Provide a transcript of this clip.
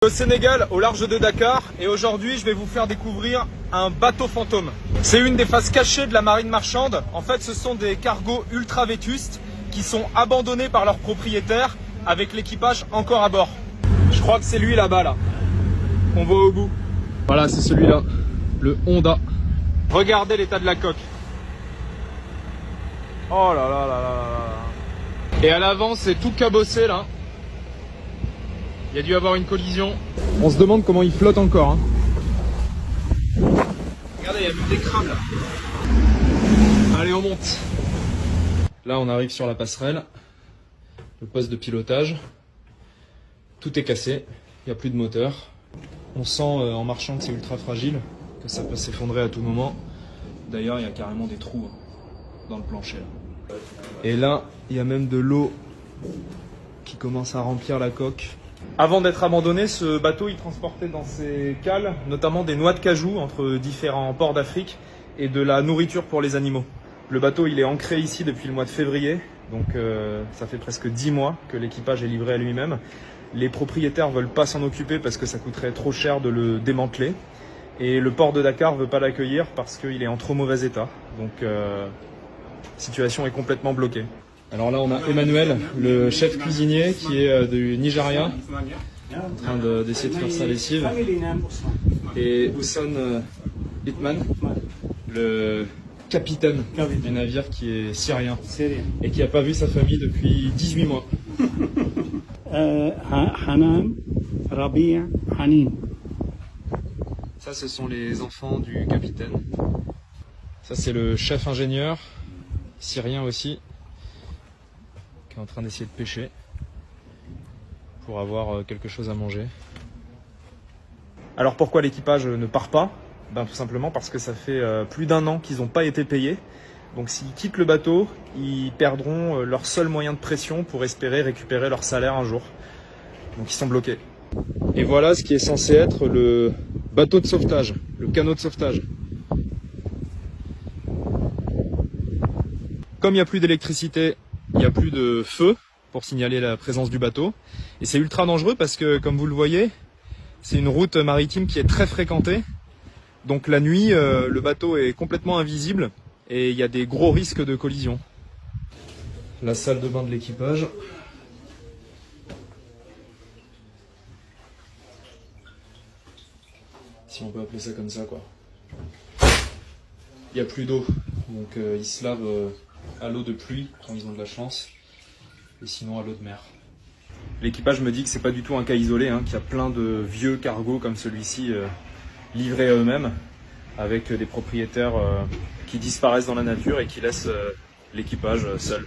Au Sénégal, au large de Dakar, et aujourd'hui je vais vous faire découvrir un bateau fantôme. C'est une des faces cachées de la marine marchande. En fait, ce sont des cargos ultra vétustes qui sont abandonnés par leurs propriétaires avec l'équipage encore à bord. Je crois que c'est lui là-bas, là, qu'on voit au bout. Voilà, c'est celui-là, le Honda. Regardez l'état de la coque. Oh là là là là là. Et à l'avant, c'est tout cabossé là. Il y a dû avoir une collision. On se demande comment il flotte encore. Hein. Regardez, il y a même des crabes là. Allez, on monte. Là, on arrive sur la passerelle. Le poste de pilotage. Tout est cassé. Il n'y a plus de moteur. On sent en marchant que c'est ultra fragile, que ça peut s'effondrer à tout moment. D'ailleurs, il y a carrément des trous dans le plancher. Là. Et là, il y a même de l'eau qui commence à remplir la coque. Avant d'être abandonné, ce bateau il transportait dans ses cales notamment des noix de cajou entre différents ports d'Afrique et de la nourriture pour les animaux. Le bateau il est ancré ici depuis le mois de février, donc ça fait presque 10 mois que l'équipage est livré à lui-même. Les propriétaires veulent pas s'en occuper parce que ça coûterait trop cher de le démanteler. Et le port de Dakar veut pas l'accueillir parce qu'il est en trop mauvais état. Donc la situation est complètement bloquée. Alors là, on a Emmanuel, le chef cuisinier qui est du Nigeria, en train d'essayer de faire sa lessive. Et Hussan Hitman, le capitaine du navire qui est syrien et qui n'a pas vu sa famille depuis 18 mois. Hanan, Rabi', Hanin. Ça, ce sont les enfants du capitaine. Ça, c'est le chef ingénieur, syrien aussi, qui est en train d'essayer de pêcher pour avoir quelque chose à manger. Alors pourquoi l'équipage ne part pas ? Ben, tout simplement parce que ça fait plus d'1 an qu'ils n'ont pas été payés. Donc s'ils quittent le bateau, ils perdront leur seul moyen de pression pour espérer récupérer leur salaire un jour. Donc ils sont bloqués. Et voilà ce qui est censé être le bateau de sauvetage, le canot de sauvetage. Comme il n'y a plus d'électricité, il n'y a plus de feu pour signaler la présence du bateau. Et c'est ultra dangereux parce que, comme vous le voyez, c'est une route maritime qui est très fréquentée. Donc la nuit, le bateau est complètement invisible et il y a des gros risques de collision. La salle de bain de l'équipage. Si on peut appeler ça comme ça, quoi. Il n'y a plus d'eau, donc ils se lavent à l'eau de pluie quand ils ont de la chance, et sinon à l'eau de mer. L'équipage me dit que c'est pas du tout un cas isolé, hein, qu'il y a plein de vieux cargos comme celui-ci livrés à eux-mêmes, avec des propriétaires qui disparaissent dans la nature et qui laissent l'équipage seul.